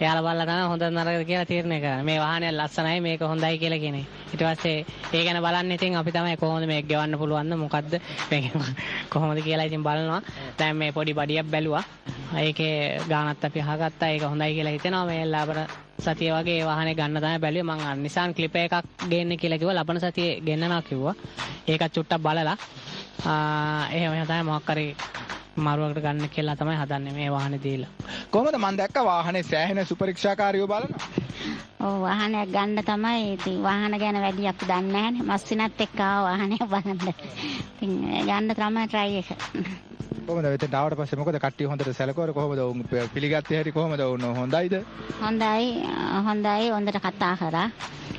එයාලා බලලා තමයි හොඳ නරකද කියලා තීරණය කරන්නේ. මේ වාහනය ලස්සනයි මේක හොඳයි කියලා කියන්නේ. ඊට පස්සේ ඒ ගැන බලන්න ඉතින් අපි තමයි කොහොමද මේක ගෙවන්න පුළුවන්ද මොකද්ද මේක කොහොමද කියලා ඉතින් බලනවා. දැන් මේ පොඩි බඩියක් බැලුවා. ඒකේ ගානත් අපි අහගත්තා. ඒක හොඳයි කියලා හිතෙනවා. මේ ලබන සතිය වගේ වාහනේ ගන්න තමයි බැලුවේ. මං Nissan Clip එකක් ගේන්න කියලා කිව්වා. ලබන සතියේ ගෙන්නනවා කිව්වා. ඒකත් චුට්ටක් බලලා එහෙම තමයි මොකක් හරි මාරුවකට ගන්න කියලා තමයි හදන්නේ මේ වාහනේ දීලා. කොහොමද මම දැක්ක වාහනේ සෑහෙන සුපරීක්ෂාකාරීව බලනවා. ඔව් වාහනයක් ගන්න තමයි. ඉතින් වාහන ගැන වැඩි අපි දන්නේ නැහැනේ. මස්සිනත් එක්ක ආව වාහනය බලන්න. ඉතින් ගන්න තමයි try එක. කොහොමද වෙතට ආවට පස්සේ මොකද කට්ටිය හොඳට සැලකුවර කොහොමද උන් පිළිගත්තේ හැටි කොහොමද උන් හොඳයිද? හොඳයි හොඳට කතා කරා.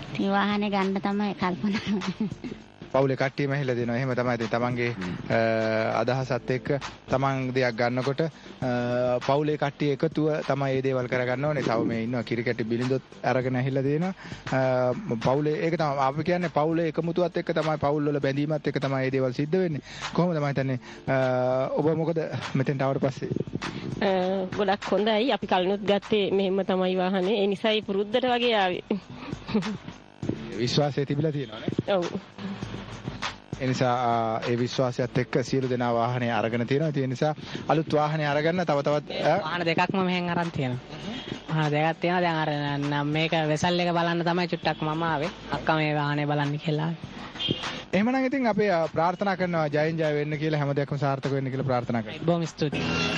ඉතින් වාහනේ ගන්න තමයි කල්පනා. පවුලේ කට්ටියම ඇහිලා දෙනවා. එහෙම තමයි ඉතින් තමන්ගේ අදහසත් එක්ක තමන් දෙයක් ගන්නකොට පවුලේ කට්ටිය එකතුව තමයි මේ දේවල් කරගන්න ඕනේ. තව මේ ඉන්නවා කිරිකැටි බිලිඳොත් අරගෙන ඇහිලා දෙනවා. පවුලේ ඒක තමයි අපි කියන්නේ පවුලේ එකමුතුවත් එක්ක තමයි පවුල් වල බැඳීමත් එක්ක තමයි මේ දේවල් සිද්ධ වෙන්නේ. කොහොමද මම හිතන්නේ ඔබ මොකද මෙතෙන්ට ආවට පස්සේ? ගොඩක් හොඳයි. අපි කලිනුත් ගත්තේ මෙහෙම තමයි වාහනේ. ඒ නිසායි පුරුද්දට වගේ ආවේ. විශ්වාසය තිබිලා තියෙනවා නේ? ඔව්. එනිසා ඒ විශ්වාසයත් එක්ක සියලු දෙනා වාහනේ අරගෙන තියෙනවා. ඒ නිසා අලුත් වාහනේ අරගන්න තව තවත් වාහන දෙකක්ම මෙහෙන් අරන් තියෙනවා. වාහන දෙකක් තියෙනවා. දැන් අර මේක වෙසල් එක බලන්න තමයි චුට්ටක් මම ආවේ. අක්කා මේ වාහනේ බලන්න කියලා. එහෙමනම් ඉතින් අපි ප්‍රාර්ථනා කරනවා ජයෙන් ජය වෙන්න කියලා හැම දෙයක්ම සාර්ථක වෙන්න කියලා ප්‍රාර්ථනා කරනවා. බොහොම ස්තුතියි.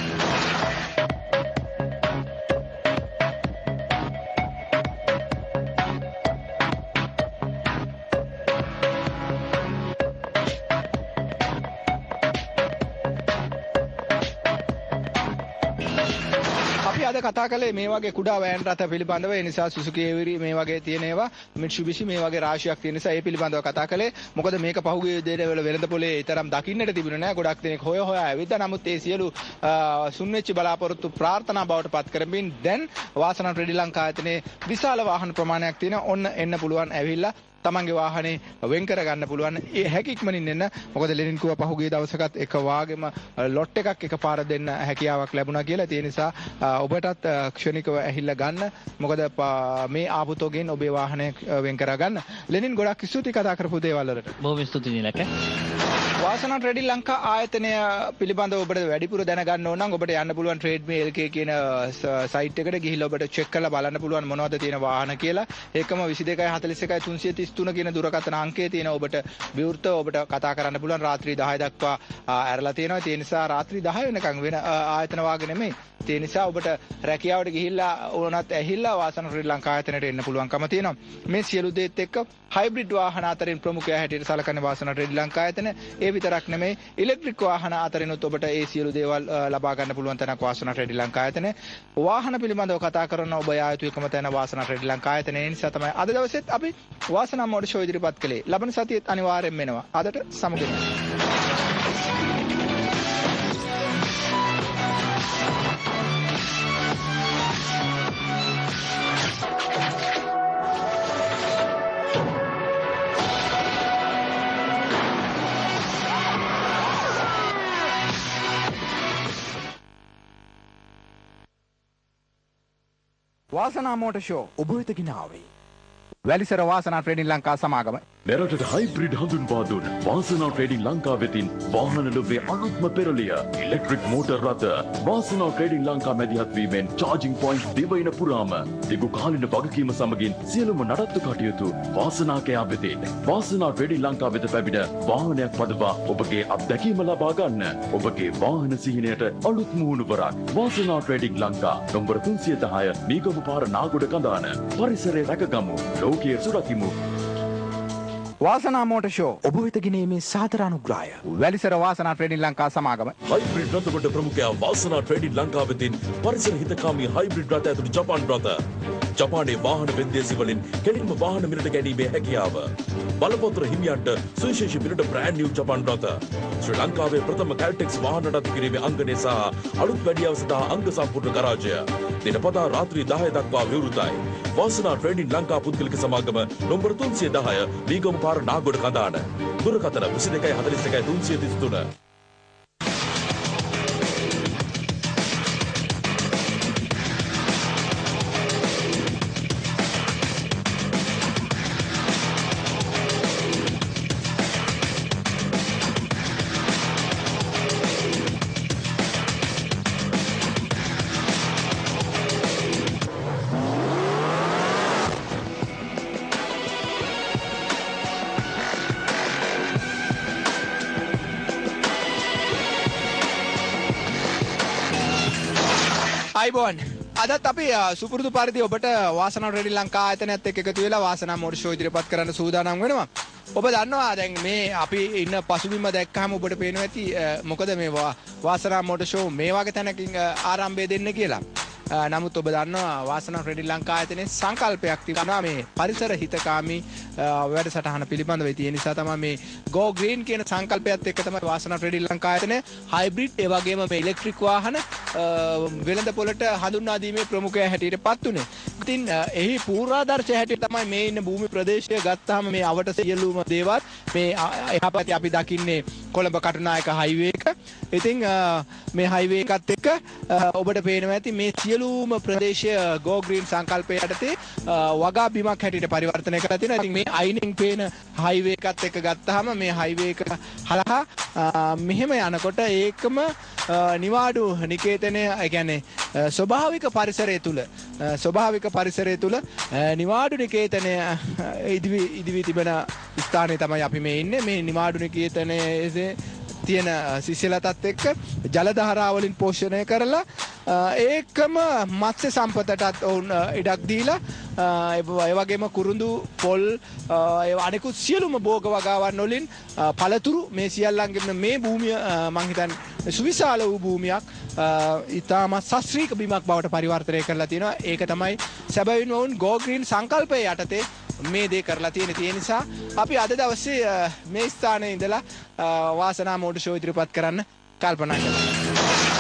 අද කතා කළේ මේ වගේ කුඩා වෑන් රථ පිළිබඳව. ඒ නිසා Suzuki Every මේ වගේ තියෙන ඒවා Mitsubishi මේ වගේ රාශියක් තියෙන නිසා ඒ පිළිබඳව කතා කළේ. මොකද මේක පහුගිය දිනවල වෙළඳ පොලේ තරම් දකින්නට තිබුණේ නැහැ. ගොඩක් දෙනෙක් හොයා ඇවිද්දා. නමුත් ඒ සියලු සුන් වෙච්ච බලාපොරොත්තු ප්‍රාර්ථනා බවට පත් කරමින් දැන් වාසනා ශ්‍රී ලංකා ආයතනයේ විශාල වාහන ප්‍රමාණයක් තියෙන ඔන්න එන්න පුළුවන් ඇවිල්ලා තමන්ගේ වාහනේ වෙන් කර ගන්න පුළුවන්. ඒ හැකියක්මනින් එන්න. මොකද ලෙනින් කිව්වා පහුගිය දවසකත් එක වාගෙම ලොට් එකක් එකපාර දෙන්න හැකියාවක් ලැබුණා කියලා. ඒ නිසා ඔබටත් ක්ෂණිකව ඇහිල්ලා ගන්න. මොකද මේ ආපුතෝගෙන් ඔබේ වාහනය වෙන් කර ගන්න. ලෙනින් ගොඩක් ස්තුතියි කතා කරපු දේවල් වලට. බොහොම ස්තුතියි නිලක. වාසනා ට්‍රේඩින් ලංකා ආයතනය පිළිබඳව ඔබට වැඩිපුර දැනගන්න ඕන නම් ඔබට යන්න පුළුවන් ට්‍රේඩ්මී LK කියන සයිට් එකට ගිහිල්ලා ඔබට චෙක් කරලා බලන්න පුළුවන් මොනවද තියෙන වාහන කියලා. ඒකම 22 41 333 කියන දුරකථන අංකයේ තියෙන ඔබට විවෘතව ඔබට කතා කරන්න පුළුවන්. රාත්‍රී 10 දක්වා ඇරලා තියෙනවා. ඒ නිසා රාත්‍රී 10 වෙනකන් වෙන ආයතන වාගේ නෙමෙයි. ඒ නිසා ඔබට රැකියාවට ගිහිල්ලා ඕනත් ඇහිල්ලා වාසනා ශ්‍රී ලංකා ආයතනයට එන්න පුළුවන්කම තියෙනවා. මේ සියලු දේත් එක්ක හයිබ්‍රිඩ් වාහන අතරින් ප්‍රමුඛයා හැටියට සලකන වාසනා ශ්‍රී ලංකා ආයතන ඒ විතරක් නෙමෙයි ඉලෙක්ට්‍රික් වාහන අතරිනුත් ඔබට ඒ සියලු දේවල් ලබා ගන්න පුළුවන් තැනක් වාසනා ශ්‍රී ලංකා ආයතන. වාහන පිළිබඳව කතා කරන ඔබ යා යුතු එකම තැන වාසනා ශ්‍රී ලංකා ආයතන. ඒ නිසා තමයි අද දවසෙත් අපි වාසනා මෝටර් ෂෝ ඉදිරිපත් කළේ. ලබන සතියේත් අනිවාර්යෙන් වෙනවා. අදට සමුගන්න. වාසනා මෝටර් ෂෝ ඔබ වෙත ගෙන ආවේ වැලිසර වාසනා ට්‍රේඩින් ලංකා සමාගම. මෙරටට හයිබ්‍රිඩ් හඳුන්වා දුන් වාසනා ට්‍රේඩින් ලංකා වෙතින් වාහන ලොවේ අලුත්ම පෙරලිය ඉලෙක්ට්‍රික් මෝටර් රථ වාසනා ට්‍රේඩින් ලංකා මැදිහත් වීමෙන් චාර්ජින් පොයින්ට් දිවයින පුරාම දිගු කාලින වගකීම සමගින් සියලුම නඩත්තු කටයුතු වාසනාකයා වෙතින් වාසනා ට්‍රේඩින් ලංකා වෙත පැමිණ වාහනයක් පදවා ඔබගේ අත්දැකීම ලබා ගන්න. ඔබගේ වාහන සිහිනයට අලුත් මුහුණුවරක්. වාසනා ට්‍රේඩින් ලංකා නම්බර 310 මීගමු පාර නාගොඩ කඳාන. පරිසරය රැකගමු. ලෝකයේ සුරකිමු. වාසනා මෝටර් ෂෝ ඔබ වෙත ගෙනීමේ සාදර අනුග්‍රහය වැලිසර වාසනා ට්‍රේඩින් ලංකා සමාගම. හයිබ්‍රිඩ් රථ කොට ප්‍රමුඛයා වාසනා ට්‍රේඩින් ලංකා වෙතින් පරිසර හිතකාමී හයිබ්‍රිඩ් රථ ඇතුළු ජපාන් රථ. ජපානයේ වාහන වෙන්දේසි වලින් කෙලින්ම වාහන මිලට ගැනීමේ හැකියාව. බලපත්‍ර හිමියන්ට සුවිශේෂී මිලට බ්‍රෑන්ඩ් නිව් ජපාන් රථ. ශ්‍රී ලංකාවේ ප්‍රථම කැල්ටෙක්ස් වාහන නඩත්තු කිරීමේ අංගනය සහ අලුත් වැඩියාව සඳහා අංග සම්පූර්ණ ගරාජය. දිනපතා රාත්‍රී 10 දක්වා විවෘතයි. වාසනා ට්‍රේඩින් ලංකා පුද්ගලික සමාගම නම්බර 310 මීගමු පාර නාගොඩ කඳාන. දුරකථන 22 41 333. අයිබෝන් අදත් අපි සුපුරුදු පරිදි ඔබට වාසනාව රෙඩි ලංකා ආයතනයත් එක්ක එකතු වෙලා වාසනාව මොඩර් ෂෝ ඉදිරිපත් කරන්න සූදානම් වෙනවා. ඔබ දන්නවා දැන් මේ අපි ඉන්න පසුබිම දැක්කහම ඔබට පේනවා ඇති මොකද මේ වාසනාව මොඩර් ෂෝ මේ වගේ තැනකින් ආරම්භය දෙන්න කියලා. නමුත් ඔබ දන්නවා වාසනාව රෙඩි ලංකා ආයතනයේ සංකල්පයක් තිබුණා මේ පරිසර හිතකාමී වැඩසටහන පිළිබඳව. ඒ නිසා තමයි මේ Go Green කියන සංකල්පයත් එක්ක තමයි වාසනාව රෙඩි ලංකා ආයතනයේ හයිබ්‍රිඩ් ඒ වගේම මේ ඉලෙක්ට්‍රික් වාහන වෙළඳපොළට හඳුන්වා දීමේ ප්‍රමුඛයා හැටියට පත් උනේ. ඉතින් එහි පූර්වාදර්ශය හැටියට තමයි මේ ඉන්න භූමි ප්‍රදේශය ගත්තාම මේ අවට සියලුම දේවල් මේ එහා පැත්තේ අපි දකින්නේ කොළඹ කටුනායක හයිවේ එක. ඉතින් මේ හයිවේ එකත් එක්ක ඔබට පේනවා ඇති මේ සියලුම ප්‍රදේශය Go Green සංකල්පය යටතේ වගා බිමක් හැටියට පරිවර්තනය කරලා තියෙනවා. ඉතින් මේ අයිනින් පේන හයිවේ එකත් එක්ක ගත්තාම මේ හයිවේ එක හරහා මෙහෙම යනකොට ඒකම නිවාඩු නිකේතනය කියන්නේ ස්වභාවික පරිසරය තුල නිවාඩු නිකේතනය ඉදිවි තිබෙන ස්ථානයේ තමයි අපි මේ ඉන්නේ. මේ නිවාඩු නිකේතනයේ තියෙන සිසිලතත් එක්ක ජල ධාරා වලින් පෝෂණය කරලා ඒකම මත්ස්‍ය සම්පතටත් ඔවුන් ඉඩක් දීලා ඒ වගේම කුරුඳු පොල් අනෙකුත් සියලුම භෝග වගාවන් වලින් පළතුරු මේ සියල්ලංගෙම මේ භූමිය මං හිතන්නේ සුවිශාල වූ භූමියක් ඊටම ශාස්ත්‍රීය බිමක් බවට පරිවර්තනය කරලා තියෙනවා. ඒක තමයි සැබවින්ම වුන් Go Green සංකල්පය යටතේ මේ දේ කරලා තියෙන. ඒ නිසා අපි අද දවසේ මේ ස්ථානයේ ඉඳලා වාසනා මොඩර් ෂෝ ඉදිරිපත් කරන්න කල්පනා කළා.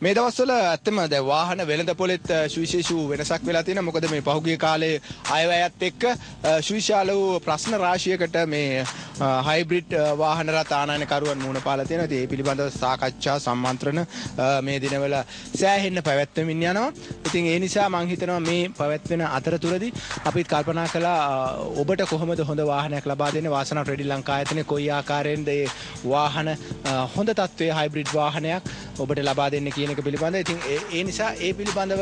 මේ දවස්වල ඇත්තම දැන් වාහන වෙළඳපොළෙත් සුවිශේෂී වූ වෙනසක් වෙලා තියෙනවා. මොකද මේ පහුගිය කාලේ අයවැයත් එක්ක සුවිශාල වූ ප්‍රශ්න රාශියකට මේ හයිබ්‍රිඩ් වාහන රථ ආනයනකරුවන් මුහුණ පාලා තියෙනවා. ඉතින් ඒ පිළිබඳව සාකච්ඡා සම්මන්ත්‍රණ මේ දිනවල සෑහෙන්න පැවැත්වෙමින් යනවා. ඉතින් ඒ නිසා මම හිතනවා මේ පැවැත්වෙන අතරතුරදී අපිත් කල්පනා කළා ඔබට කොහොමද හොඳ වාහනයක් ලබා දෙන්නේ. වාසනාව රෙඩි ලංකා ආයතනයේ කොයි ආකාරයෙන්ද මේ වාහන හොඳ තත්ත්වයේ හයිබ්‍රිඩ් වාහනයක් ඔබට ලබා දෙන්න කියන එක පිළිබඳව. ඉතින් ඒ නිසා ඒ පිළිබඳව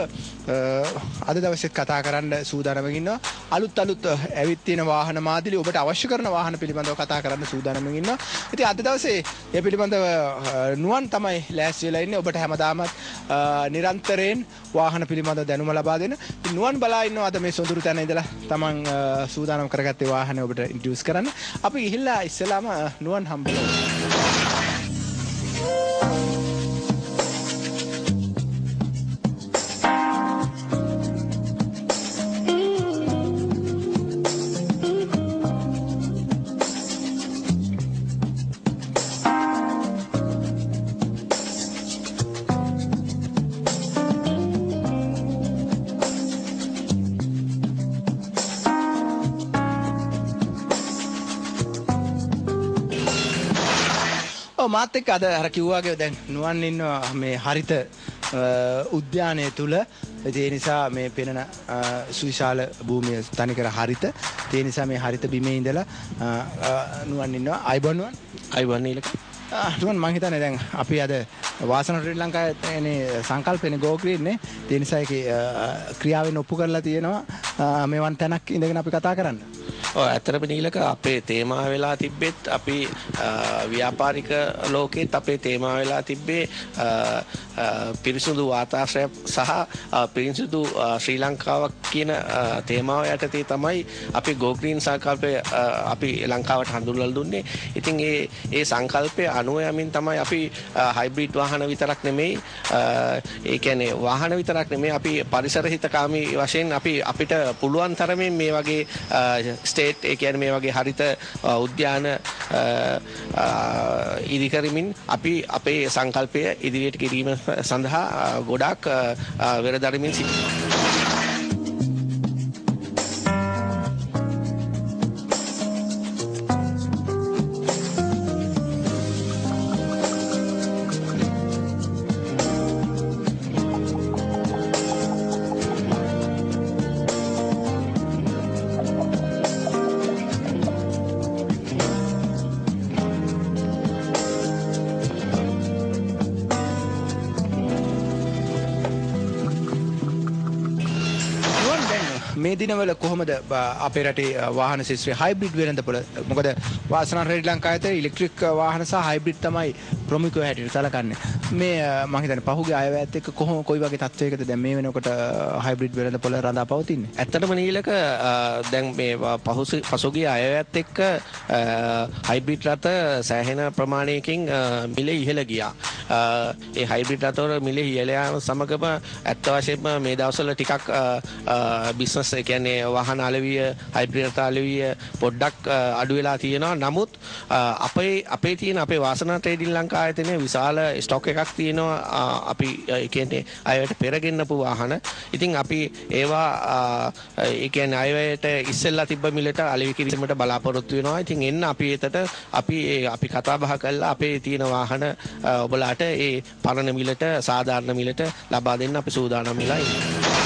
අද දවසේත් කතා කරන්න සූදානම්ව ඉන්නවා. අලුත් ඇවිත් තියෙන වාහන මාදිලි ඔබට අවශ්‍ය කරන වාහන පිළිබඳව කතා කරන්න සූදානම්ව ඉන්නවා. ඉතින් අද දවසේ මේ පිළිබඳව නුවන් තමයි ලෑස්ති වෙලා ඉන්නේ. ඔබට හැමදාමත් නිරන්තරයෙන් වාහන පිළිබඳව දැනුම ලබා දෙන. ඉතින් නුවන් බලා ඉන්නවා අද මේ සොඳුරු තැන ඉඳලා තමන් සූදානම් කරගත්තේ වාහනේ ඔබට ඉන්ට්‍රොඩියුස් කරන්න. අපි ගිහිල්ලා ඉස්සෙල්ලාම නුවන් හම්බෙමු. මාත් එක්ක අද අර කිව්වාගේ දැන් නුවන් ඉන්නවා මේ හරිත උද්‍යානය තුල. ඒ නිසා මේ පෙනෙන සුවිශාල භූමිය තනිකර හරිත. ඒ නිසා මේ හරිත බිමේ ඉඳලා නුවන් ඉන්නවා. අයිබෝන් නුවන්. අයිබෝන් නීලක. නුවන් මම හිතන්නේ දැන් අපි අද වාසනාව ශ්‍රී ලංකාවේ සංකල්පනේ Go Green නේ. ඒ නිසා ඒකේ ක්‍රියාවෙන් ඔප්පු කරලා තියෙනවා මෙවන් තැනක් ඉඳගෙන අපි කතා කරන්න. ඔව් ඇත්තටම නීලක අපේ තේමා වෙලා තිබ්බෙත් අපි ව්‍යාපාරික ලෝකෙත් අපේ තේමා වෙලා තිබ්බේ පිරිසුදු වාතාශ්‍රය සහ පිරිසුදු ශ්‍රී ලංකාවක් කියන තේමාව යටතේ තමයි අපි Go Green සංකල්පය අපි ලංකාවට හඳුන්වලා දුන්නේ. ඉතින් ඒ සංකල්පය අනුව යමින් තමයි අපි හයිබ්‍රිඩ් වාහන විතරක් නෙමෙයි ඒ කියන්නේ වාහන විතරක් නෙමෙයි අපි පරිසර හිතකාමී වශයෙන් අපිට පුළුවන් තරමින් මේ වගේ ස්ටේට් ඒ කියන්නේ මේ වගේ හරිත උද්‍යාන ඉදිකරමින් අපි අපේ සංකල්පය ඉදිරියට කිරීම සඳහා ගොඩාක් වෙරදරමින් සිටිනවා. මේ දිනවල කොහොමද අපේ රටේ වාහන ශිෂ්ත්‍රයේ හයිබ්‍රිඩ් වෙළඳපොළ මොකද වාසනා ශ්‍රී ලංකාවේ ඉලෙක්ට්‍රික් වාහන සහ හයිබ්‍රිඩ් තමයි ප්‍රමුඛව හැටියට සැලකන්නේ මේ මම හිතන්නේ පහුගිය අයවැයත් එක්ක කොයි වගේ තත්ත්වයකද දැන් මේ වෙනකොට හයිබ්‍රිඩ් වෙළඳපොළ රඳා පවතින්නේ ඇත්තටම නීලක දැන් මේ පසුගිය අයවැයත් එක්ක හයිබ්‍රිඩ් රථ සෑහෙන ප්‍රමාණයකින් මිල ඉහළ ගියා ඒ හයිබ්‍රිඩ් රථවල මිල ඉහළ යාම සමගම ඇත්ත වශයෙන්ම මේ දවස්වල ටිකක් බිස්නස් ඒ කියන්නේ වාහන අලවිය හයිබ්‍රිඩ් රථ අලවිය පොඩ්ඩක් අඩු වෙලා තියෙනවා. නමුත් අපේ තියෙන අපේ වාසනා ට්‍රේඩින් ලංකා ආයතනයේ විශාල ස්ටොක් එකක් තියෙනවා. අපි ඒ කියන්නේ අයවට පෙරගෙන්නපු වාහන. ඉතින් අපි ඒවා ඒ කියන්නේ අයවට ඉස්සෙල්ලා තිබ්බ මිලට අලෙවි කිරීමට බලාපොරොත්තු වෙනවා. ඉතින් එන්න අපි එතට අපි කතා බහ කරලා අපේ තියෙන වාහන ඔබලාට ඒ පරණ මිලට සාධාරණ මිලට ලබා දෙන්න අපි සූදානම් වෙලා ඉන්නවා.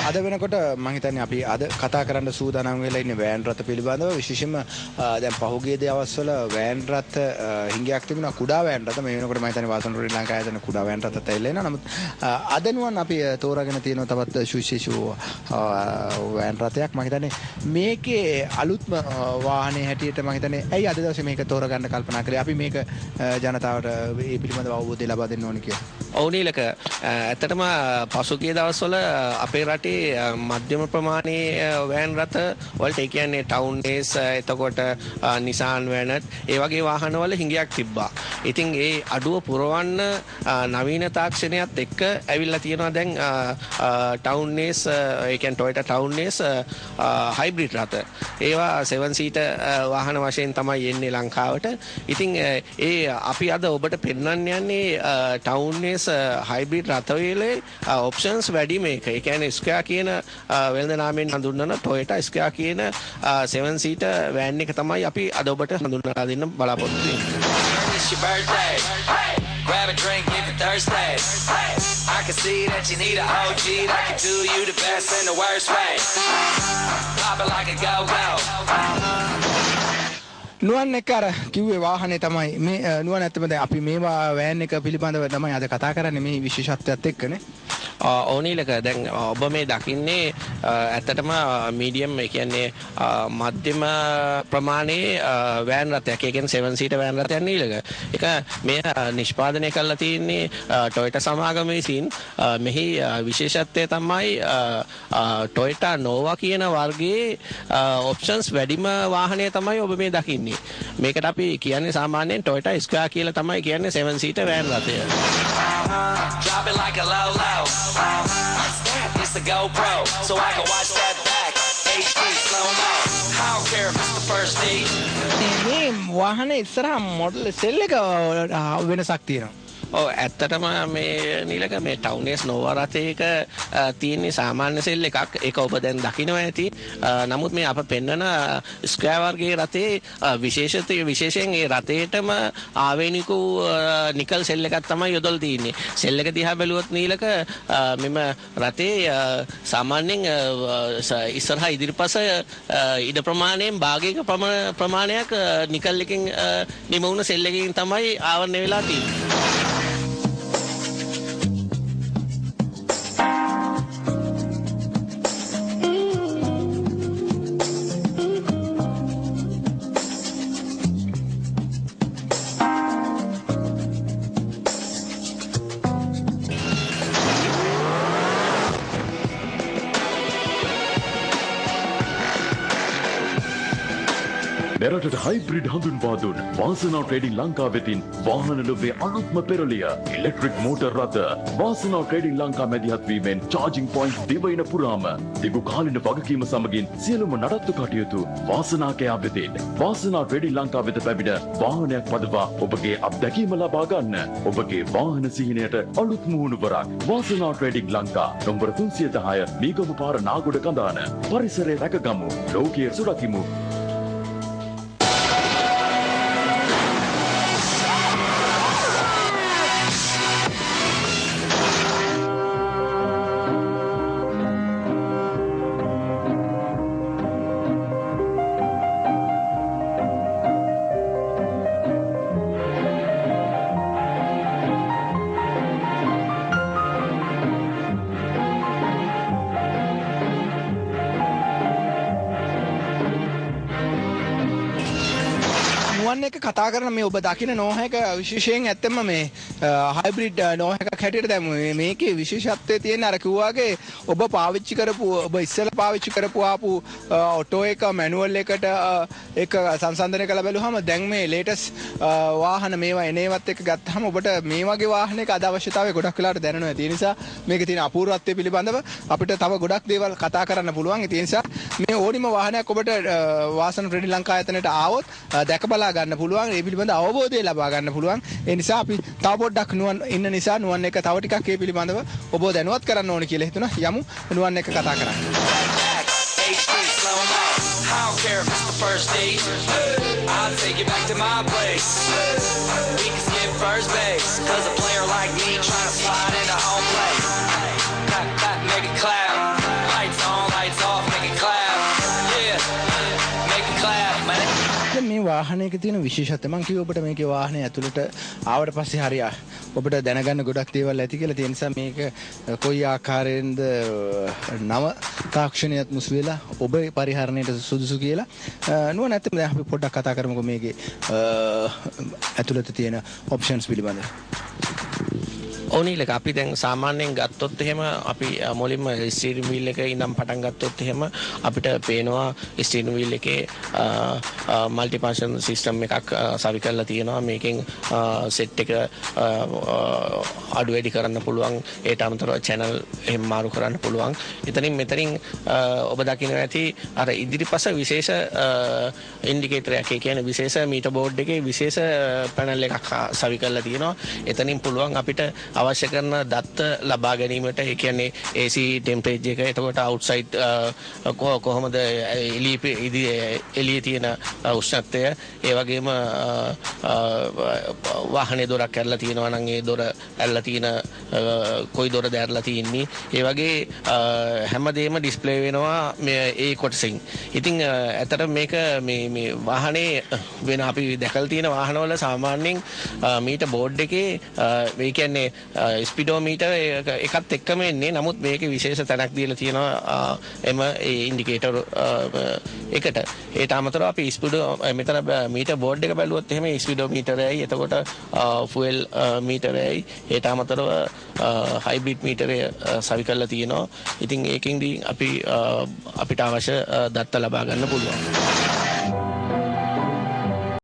අද වෙනකොට මම හිතන්නේ අපි අද කතා කරන්න සූදානම් වෙලා ඉන්නේ වෑන් රථ පිළිබඳව විශේෂයෙන්ම දැන් පහුගිය දවස්වල වෑන් රථ හිඟයක් තිබුණා කුඩා වෑන් රථ මේ වෙනකොට මම හිතන්නේ වාසනා ශ්‍රී ලංකාවේ යන කුඩා වෑන් රථත් ඇවිල්ලා එනවා. නමුත් අද නුවන් අපි තෝරාගෙන තියෙනවා තවත් සුවිශේෂ වෑන් රථයක්. මම හිතන්නේ මේකේ අලුත්ම වාහනේ හැටියට මම හිතන්නේ ඇයි අද දවසේ මේක තෝරගන්න කල්පනා කළේ අපි මේක ජනතාවට මේ පිළිබඳව අවබෝධය ලබා දෙන්න ඕනේ කියලා. ඔව් නීලක ඇත්තටම පසුගිය දවස්වල අපේ රටේ මධ්‍යම ප්‍රමාණයේ වෑන් රථ වලට ඒ කියන්නේ ටවුන් ඒස් එතකොට නිසාන් වෑනට් ඒ වගේ වාහනවල හිඟයක් තිබ්බා. ඉතින් ඒ අඩුව පුරවන්න නවීන තාක්ෂණයත් එක්ක ඇවිල්ලා තියෙනවා දැන් ටවුන් ඒස් ඒ කියන්නේ Toyota ටවුන් ඒස් හයිබ්‍රිඩ් රථ. ඒවා 7 සීටර් වාහන වශයෙන් තමයි එන්නේ ලංකාවට. ඉතින් ඒ අපි අද ඔබට පෙන්වන්න යන්නේ ටවුන් ඒස් හයිබ්‍රිඩ් රථ වේලේ ඔප්ෂන්ස් වැඩි මේක. ඒ කියන්නේ ස්ක්වයර් කියන වෙළඳ නාමයෙන් හඳුන්වන Toyota ස්ක්වයර් කියන 7 සීටර් වෑන් එක තමයි අපි අද ඔබට හඳුන්වලා දෙන්න බලාපොරොත්තු වෙන්නේ. Grab a drink if you're thirsty. I can see that you need an OG that can do you the best and the worst way. Pop it like a go-go. නුවන් එක අර කිව්වේ වාහනේ තමයි මේ නුවන් ඇත්තම දැන් අපි මේවා වෑන් එක පිළිබඳව තමයි අද කතා කරන්නේ මේ විශේෂත්වයත් එක්කනේ. ඕනීලක දැන් ඔබ මේ දකින්නේ ඇත්තටම මීඩියම් ඒ කියන්නේ මධ්‍යම ප්‍රමාණයේ වෑන් රථයක්. ඒ කියන්නේ 7 සීටර් වෑන් රථයක් නීලක. ඒක මේ නිෂ්පාදනය කරලා තියෙන්නේ Toyota සමාගම විසින්. මෙහි විශේෂත්වය තමයි Toyota Nova කියන වර්ගයේ ඔප්ෂන්ස් වැඩිම වාහනය තමයි ඔබ මේ දකින්නේ. මේකට අපි කියන්නේ සාමාන්‍යයෙන් Toyota Square කියලා තමයි කියන්නේ 7 සීටර් වෑන් රථය. Drop it like a low low. It's a GoPro, so I can watch that back. HD slow mo. I don't care if it's the first day. මේ වාහනේ ඉස්සරහා මොඩල් සෙල් එක වෙනසක් තියෙනවා. ඔව් ඇත්තටම මේ නිලක මේ ටවුනේස් නෝවා රථයක තියෙන සාමාන්‍ය සෙල් එකක් ඒක ඔබ දැන් දකිනවා ඇති. නමුත් මේ අප පෙන්වන ස්ක්වයර් වර්ගයේ රථයේ විශේෂයෙන් ඒ රථයේටම ආවේනික නිකල් සෙල් එකක් තමයි යොදලා තියෙන්නේ. සෙල් එක දිහා බැලුවොත් නිලක මෙම රථයේ සාමාන්‍යයෙන් ඉස්සරහා ඉදිරිපස ඉඩ ප්‍රමාණයෙන් භාගයක ප්‍රමාණයක් නිකල් එකකින් නිම වුණ සෙල් එකකින් තමයි ආවරණය වෙලා තියෙන්නේ. මෙරටට හයිබ්‍රිඩ් හඳුන්වා දුන් වාසනා ට්‍රේඩින් ලංකා වෙතින් වාහන ලොවේ අලුත්ම පෙරලිය ඉලෙක්ට්‍රික් මෝටර් රථ වාසනා ට්‍රේඩින් ලංකා මැදිහත් වීමෙන් චාර්ජින් පොයින්ට් දිවයින පුරාම දිගු කාලින වගකීම සමගින් සියලුම නඩත්තු කටයුතු වාසනාකයා වෙතින් වාසනා ට්‍රේඩින් ලංකා වෙත පැමිණ වාහනයක් පදවා ඔබගේ අත්දැකීම ලබා ගන්න. ඔබගේ වාහන සිහිනයට අලුත් මුහුණුවරක් වාසනා ට්‍රේඩින් ලංකා නම්බර 310 මීගම පාර නාගොඩ කඳාන. පරිසරය රැකගමු, ලෝකයේ සුරකිමු. එක කතා කරන මේ ඔබ දකින නෝහයක විශේෂයෙන් ඇත්තම මේ හයිබ්‍රිඩ් නෝහයක හැටියට දැන් මේකේ විශේෂත්වය තියෙන අර කිව්වාගේ ඔබ පාවිච්චි කරපු ඔබ ඉස්සෙල්ලා පාවිච්චි කරපු ආපු ඔටෝ එක මැනුවල් එකට ඒක සංසන්දනය කරලා බැලුවම දැන් මේ ලේටස්ට් වාහන මේවා එනේවත් එක්ක ගත්තාම ඔබට මේ වගේ වාහනයක අද අවශ්‍යතාවය ගොඩක් වෙලාවට දැනෙනවා. ඒ නිසා මේකේ තියෙන අපූර්වත්වය පිළිබඳව අපිට තව ගොඩක් දේවල් කතා කරන්න පුළුවන්. ඒ නිසා මේ ඕනිම වාහනයක් ඔබට වාසන ට්‍රේඩින් ලංකා ආයතනයට ආවොත් දැක බලා ගන්න පුළුවන්. ඒ පිළිබඳ අවබෝධය ලබා ගන්න පුළුවන්. ඒ නිසා අපි තව පොඩ්ඩක් නුවන් ඉන්න නිසා නුවන් එක තව ටිකක් ඒ පිළිබඳව ඔබ දැනුවත් කරන්න ඕනේ කියලා හිතුණා. යමු නුවන් එක කතා කරන්න. I don't care if it's the first date. I'll take you back to my place. We can skip first base, cause a player like me trying to slide into home plate. Make it clap. Lights on, lights off, make it clap. Yeah, make it clap, man. මේ වාහනයක තියෙන විශේෂත්වය මම කිව්ව ඔබට මේකේ වාහනේ ඇතුළට ආවට පස්සේ හරිය ඔබට දැනගන්න ගොඩක් දේවල් ඇති කියලා. ඒ නිසා මේක කොයි ආකාරයෙන්ද නව තාක්ෂණයත් මුසු වෙලා ඔබ පරිහරණයට සුදුසු කියලා නුවණ නැත්නම් දැන් අපි පොඩ්ඩක් කතා කරමුකෝ මේකේ ඇතුළත තියෙන ඔප්ෂන්ස් පිළිබඳව. ඕනිලක අපි දැන් සාමාන්‍යයෙන් ගත්තොත් එහෙම අපි මුලින්ම ස්ටියරින් වීල් එක ඉඳන් පටන් ගත්තොත් එහෙම අපිට පේනවා ස්ටියරින් වීල් එකේ মালටි ෆන්ක්ෂන් සිස්ටම් එකක් සවි කරලා තියෙනවා. මේකෙන් සෙට් එක අඩු වැඩි කරන්න පුළුවන්. ඒට අමතරව channel එහෙම මාරු කරන්න පුළුවන්. එතනින් මෙතනින් ඔබ දකින්න ඇති අර ඉදිරිපස විශේෂ ඉන්ඩිකේටරයක් ඒ කියන්නේ විශේෂ මීටර් බෝඩ් එකේ විශේෂ පැනල් එකක් සවි කරලා තියෙනවා. එතනින් පුළුවන් අපිට අවශ්‍ය කරන දත්ත ලබා ගැනීමට ඒ කියන්නේ AC ටෙම්පරේචර් එක එතකොට අවුට්සයිඩ් කොහොමද එළියේ තියෙන උෂ්ණත්වය ඒ වගේම වාහනේ දොරක් ඇරලා තියෙනවා නම් ඒ දොර ඇරලා තියෙන කොයි දොරද ඇරලා තියෙන්නේ ඒ වගේ හැමදේම ඩිස්ප්ලේ වෙනවා ඒ කොටසින්. ඉතින් ඇත්තට මේක මේ වාහනේ වෙන අපි දැකලා තියෙන වාහනවල සාමාන්‍යයෙන් මීටර් බෝඩ් එකේ ඒ කියන්නේ ස්පීඩෝමීටර් එකත් එක්කම එන්නේ. නමුත් මේකේ විශේෂ තැනක් දීලා තියෙනවා එම ඉන්ඩිකේටර් එකට. ඒට අමතරව අපි ස්පීඩෝ මෙතන මීටර් බෝඩ් එක බැලුවොත් එහෙම ස්පීඩෝමීටරයයි එතකොට ෆුවල් මීටරයයි ඒට අමතරව හයිබ්‍රිඩ් මීටරය සවි කරලා තියෙනවා. ඉතින් ඒකෙන්දී අපිට අවශ්‍ය දත්ත ලබා ගන්න පුළුවන්.